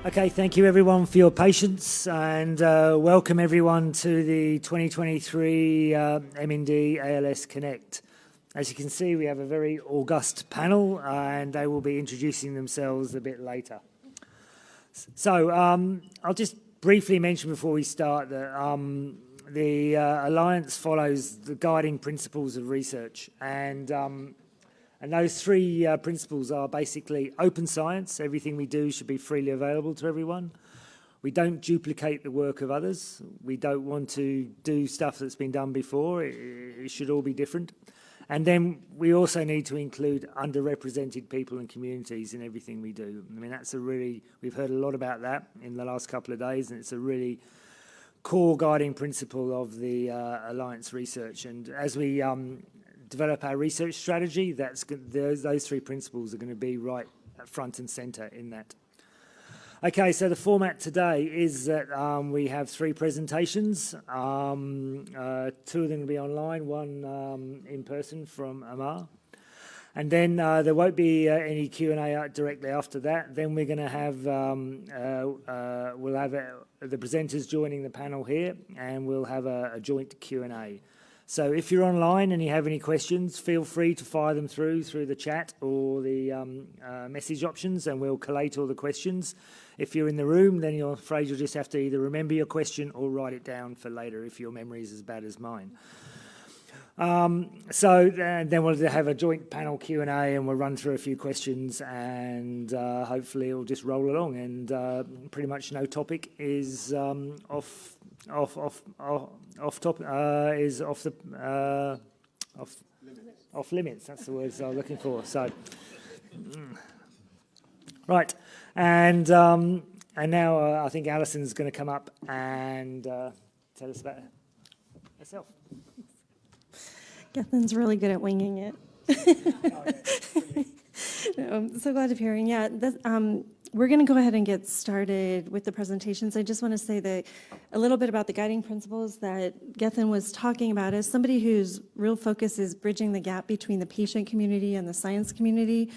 Okay, thank you everyone for your patience, and welcome everyone to the 2023 MND ALS Connect. As you can see, we have a very august panel, and they will be introducing themselves a bit later. So I'll just briefly mention before we start that the Alliance follows the guiding principles of research, and those three principles are basically open science. Everything we do should be freely available to everyone. We don't duplicate the work of others. We don't want to do stuff that's been done before. It should all be different. And then we also need to include underrepresented people and communities in everything we do. I mean, that's we've heard a lot about that in the last couple of days, and it's a really core guiding principle of the Alliance research. And as we develop our research strategy, those three principles are going to be right front and centre in that. Okay, so the format today is that we have three presentations. Two of them will be online, one in person from Amar. And then there won't be any Q&A directly after that. Then we're going to have, we'll have the presenters joining the panel here, and we'll have a joint Q&A. So if you're online and you have any questions, feel free to fire them through the chat or the message options, and we'll collate all the questions. If you're in the room, then you're afraid you'll just have to either remember your question or write it down for later if your memory is as bad as mine. So then we'll have a joint panel Q&A, and we'll run through a few questions, and hopefully it'll just roll along. And pretty much no topic is off limits. That's the words I was looking for. So, right, and now I think Alison's going to come up and tell us about herself. Gethin's really good at winging it. I'm so glad to be here. And yeah, we're going to go ahead and get started with the presentations. I just want to say that a little bit about the guiding principles that Jeannine was talking about. As somebody whose real focus is bridging the gap between the patient community and the science community,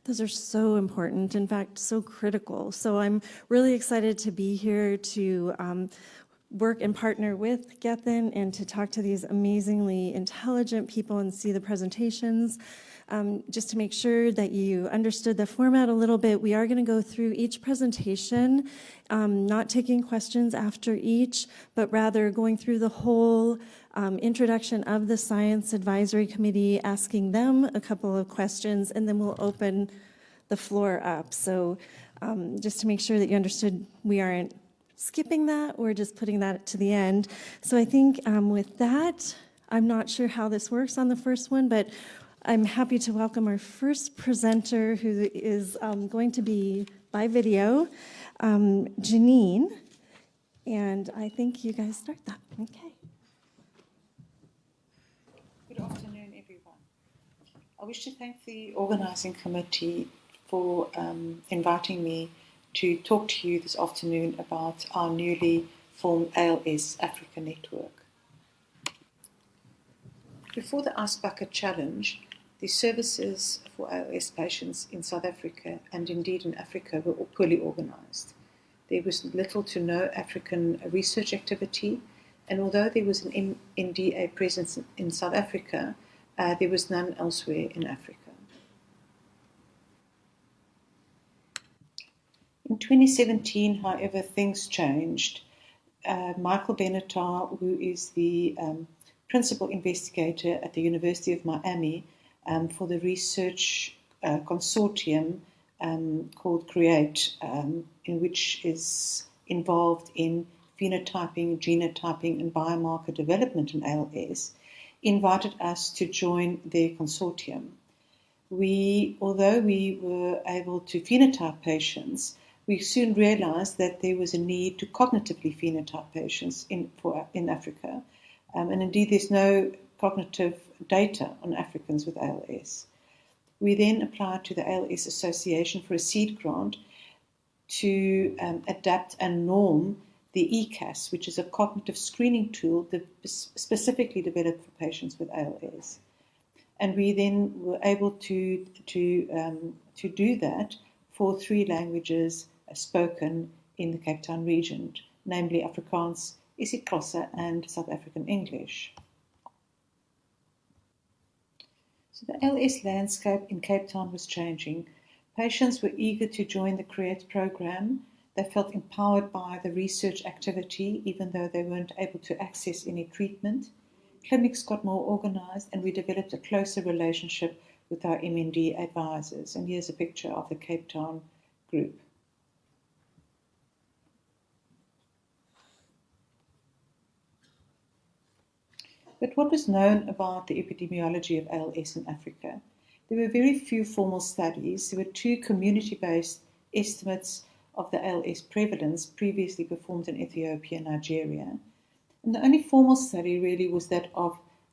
those are so important, in fact, so critical. So I'm really excited to be here to work and partner with Jeannine and to talk to these amazingly intelligent people and see the presentations. Just to make sure that you understood the format a little bit, we are going to go through each presentation, not taking questions after each, but rather going through the whole introduction of the Science Advisory Committee, asking them a couple of questions, and then we'll open the floor up. So just to make sure that you understood, we aren't skipping that, we're just putting that to the end. So I think with that, I'm not sure how this works on the first one, but I'm happy to welcome our first presenter, who is going to be by video, Jeannine. And I think you guys start that. Okay. Good afternoon, everyone. I wish to thank the organising committee for inviting me to talk to you this afternoon about our newly formed ALS Africa Network. Before the Ice Bucket Challenge, the services for ALS patients in South Africa, and indeed in Africa, were poorly organised. There was little to no African research activity, and although there was an NDA presence in South Africa, there was none elsewhere in Africa. In 2017, however, things changed. Michael Benatar, who is the principal investigator at the University of Miami for the research consortium called CREATE, in which is involved in phenotyping, genotyping, and biomarker development in ALS, invited us to join their consortium. Although we were able to phenotype patients, we soon realized that there was a need to cognitively phenotype patients in Africa. And indeed, there's no cognitive data on Africans with ALS. We then applied to the ALS Association for a seed grant to adapt and norm the ECAS, which is a cognitive screening tool that specifically developed for patients with ALS. And we then were able to do that for 3 languages spoken in the Cape Town region, namely Afrikaans, isiXhosa, and South African English. So the ALS landscape in Cape Town was changing. Patients were eager to join the CREATE program. They felt empowered by the research activity, even though they weren't able to access any treatment. Clinics got more organized, and we developed a closer relationship with our MND advisors. And here's a picture of the Cape Town group. But what was known about the epidemiology of ALS in Africa? There were very few formal studies. There were 2 community-based estimates of the ALS prevalence previously performed in Ethiopia and Nigeria. And the only formal study really was that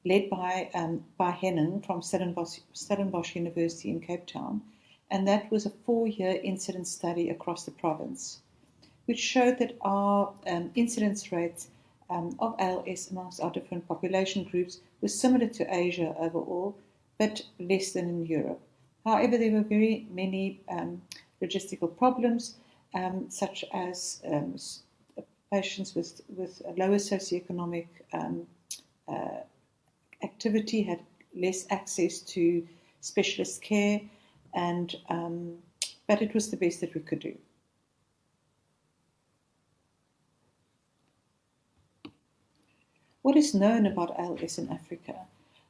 led by Hennen from Stellenbosch University in Cape Town, and that was a 4-year incidence study across the province, which showed that our incidence rates of ALS amongst our different population groups was similar to Asia overall, but less than in Europe. However, there were very many logistical problems, such as patients with a lower socioeconomic activity had less access to specialist care, and but it was the best that we could do. What is known about ALS in Africa?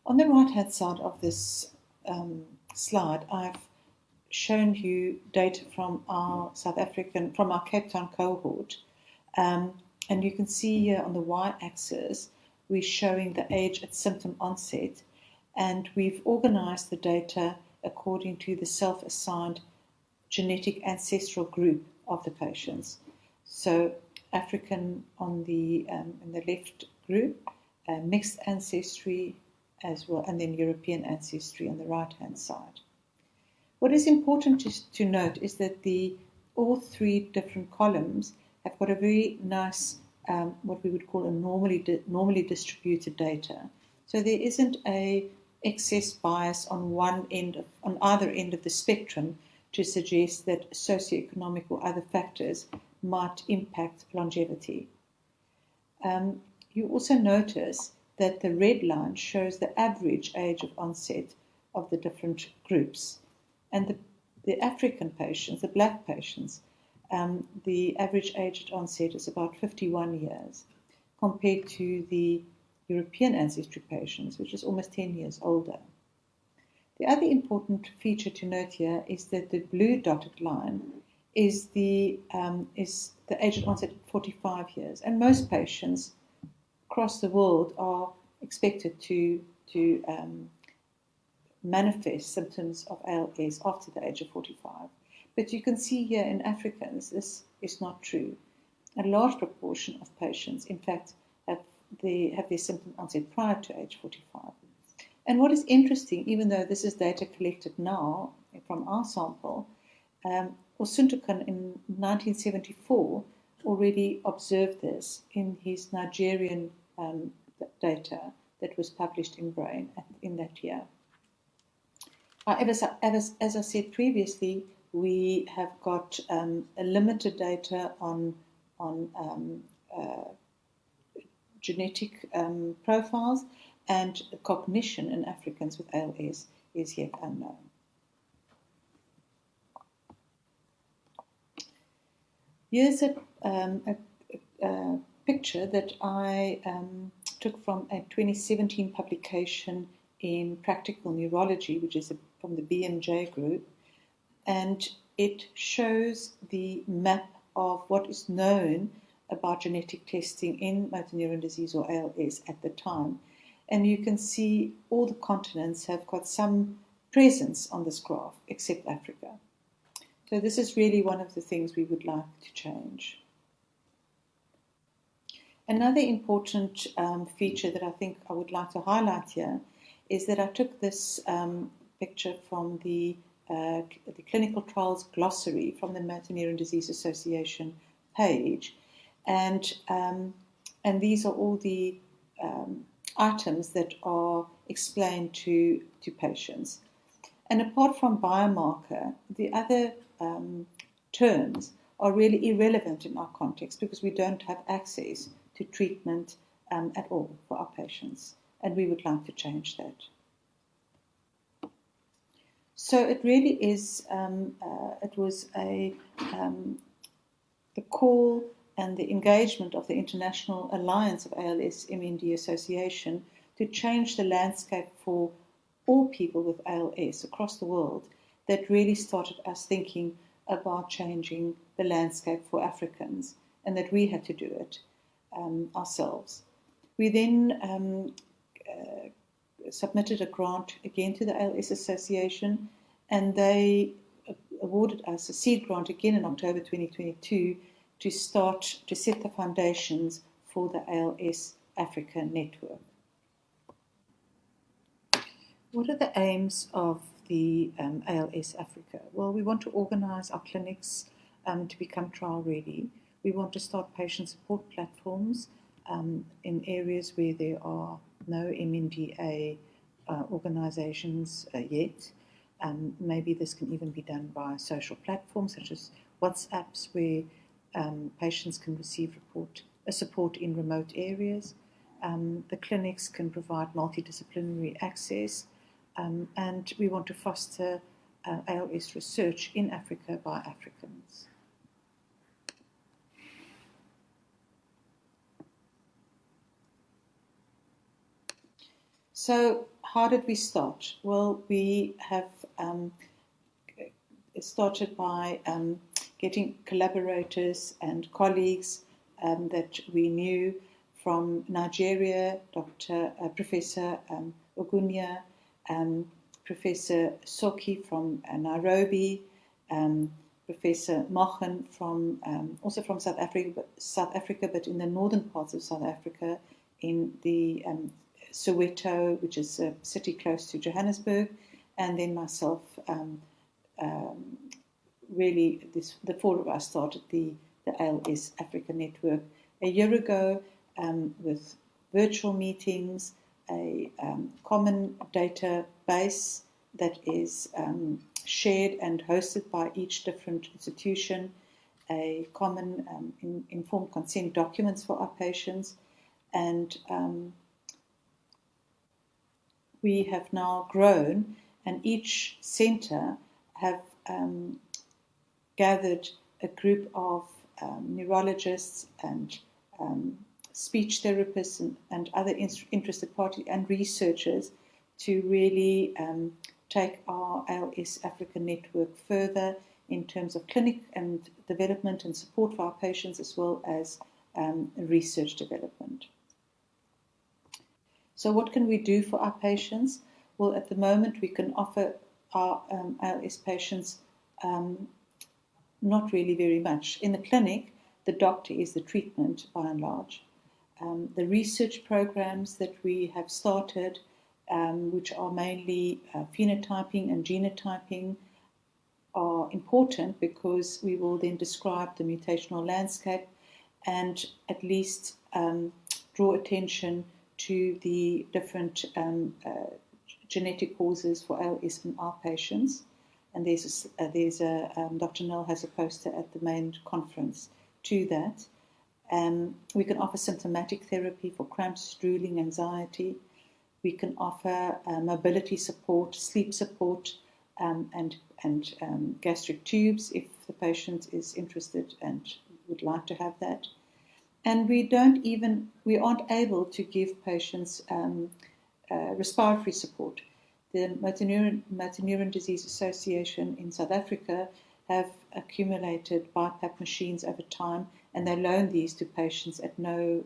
On the right-hand side of this slide, I've shown you data from our Cape Town cohort, and you can see here on the y-axis we're showing the age at symptom onset, and we've organized the data according to the self-assigned genetic ancestral group of the patients. So African on the in the left group, mixed ancestry as well, and then European ancestry on the right-hand side. What is important to note is that all 3 different columns have got a very nice, what we would call a normally distributed data. So there isn't a excess bias on either end of the spectrum to suggest that socioeconomic or other factors might impact longevity. You also notice that the red line shows the average age of onset of the different groups. And the African patients, the black patients, the average age at onset is about 51 years, compared to the European ancestry patients, which is almost 10 years older. The other important feature to note here is that the blue dotted line is the age at onset at 45 years, and most patients across the world are expected to manifest symptoms of ALS after the age of 45. But you can see here in Africans, this is not true. A large proportion of patients, in fact, have their symptom onset prior to age 45. And what is interesting, even though this is data collected now from our sample, Osuntokan in 1974 already observed this in his Nigerian data that was published in Brain in that year. However, as I said previously, we have got a limited data on genetic profiles, and cognition in Africans with ALS is yet unknown. Here's a picture that I took from a 2017 publication in Practical Neurology, which is from the BMJ group, and it shows the map of what is known about genetic testing in motor neuron disease or ALS at the time. And you can see all the continents have got some presence on this graph, except Africa. So this is really one of the things we would like to change. Another important feature that I think I would like to highlight here is that I took this picture from the Clinical Trials Glossary from the Motor Neuron Disease Association page. And these are all the items that are explained to patients. And apart from biomarker, the other terms are really irrelevant in our context because we don't have access to treatment at all for our patients, and we would like to change that. So it really is, it was the call and the engagement of the International Alliance of ALS MND Association to change the landscape for all people with ALS across the world that really started us thinking about changing the landscape for Africans, and that we had to do it ourselves. We then submitted a grant again to the ALS Association, and they awarded us a seed grant again in October 2022 to start to set the foundations for the ALS Africa network. What are the aims of the ALS Africa? Well, we want to organize our clinics to become trial ready. We want to start patient support platforms in areas where there are no MNDA organizations yet. Maybe this can even be done by social platforms such as WhatsApps, where patients can receive support in remote areas. The clinics can provide multidisciplinary access, and we want to foster ALS research in Africa by Africans. So how did we start? Well, we have started by getting collaborators and colleagues that we knew from Nigeria, Professor Ogunya, Professor Soki from Nairobi, Professor Machen from also from South Africa, but in the northern parts of South Africa, in the Soweto, which is a city close to Johannesburg, and then myself. Really, the four of us started the ALS Africa Network a year ago with virtual meetings, a common database that is shared and hosted by each different institution, a common informed consent documents for our patients, and we have now grown, and each center have gathered a group of neurologists and speech therapists and other interested parties and researchers to really take our ALS Africa network further in terms of clinic and development and support for our patients, as well as research development. So what can we do for our patients? Well, at the moment we can offer our ALS patients not really very much. In the clinic, the doctor is the treatment by and large. The research programs that we have started, which are mainly phenotyping and genotyping, are important because we will then describe the mutational landscape and at least draw attention to the different genetic causes for ALS in our patients. And Dr. Nell has a poster at the main conference to that. We can offer symptomatic therapy for cramps, drooling, anxiety. We can offer mobility support, sleep support, and gastric tubes if the patient is interested and would like to have that. And we aren't able to give patients respiratory support. The Motor Neuron Disease Association in South Africa have accumulated BiPAP machines over time, and they loan these to patients at no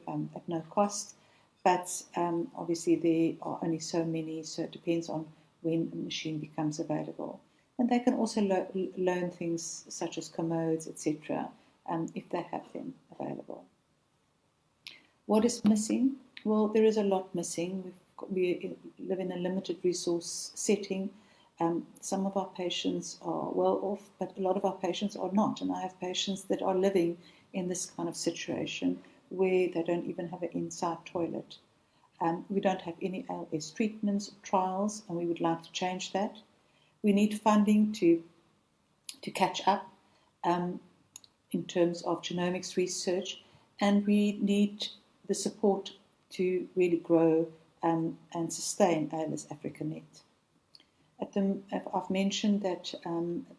cost. But obviously there are only so many, so it depends on when a machine becomes available. And they can also loan things such as commodes, etc., if they have them available. What is missing? Well, there is a lot missing. We live in a limited resource setting. Some of our patients are well off, but a lot of our patients are not. And I have patients that are living in this kind of situation where they don't even have an inside toilet. We don't have any ALS treatments or trials, and we would like to change that. We need funding to catch up. in terms of genomics research, and we need the support to really grow and sustain ALS AfricaNet. I've mentioned that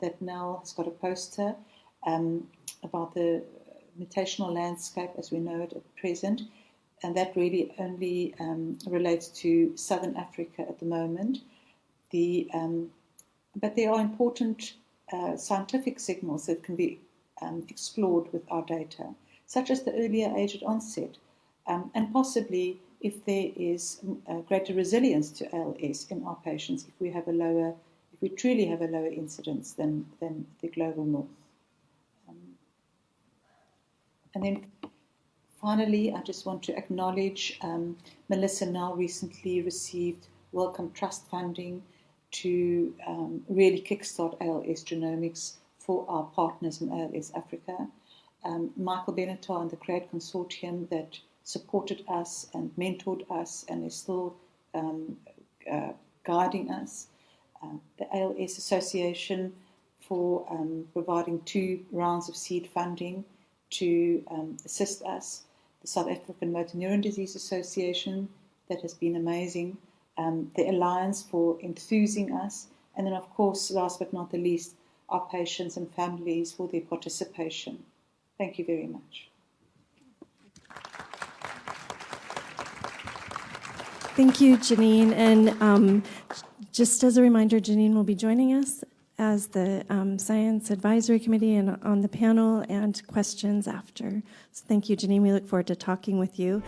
that Nell has got a poster about the mutational landscape as we know it at present, and that really only relates to Southern Africa at the moment. But there are important scientific signals that can be explored with our data, such as the earlier age at onset, and possibly if there is greater resilience to ALS in our patients, if we truly have a lower incidence than the global north. And then finally, I just want to acknowledge Melissa now recently received Wellcome Trust funding to really kickstart ALS genomics for our partners in ALS Africa. Michael Benatar and the CREATE Consortium that supported us and mentored us and is still guiding us. The ALS Association for providing 2 rounds of seed funding to assist us. The South African Motor Neuron Disease Association, that has been amazing. The Alliance for enthusing us. And then, of course, last but not the least, our patients and families for their participation. Thank you very much. Thank you, Jeannine. And just as a reminder, Jeannine will be joining us as the Science Advisory Committee and on the panel and questions after. So thank you, Jeannine. We look forward to talking with you.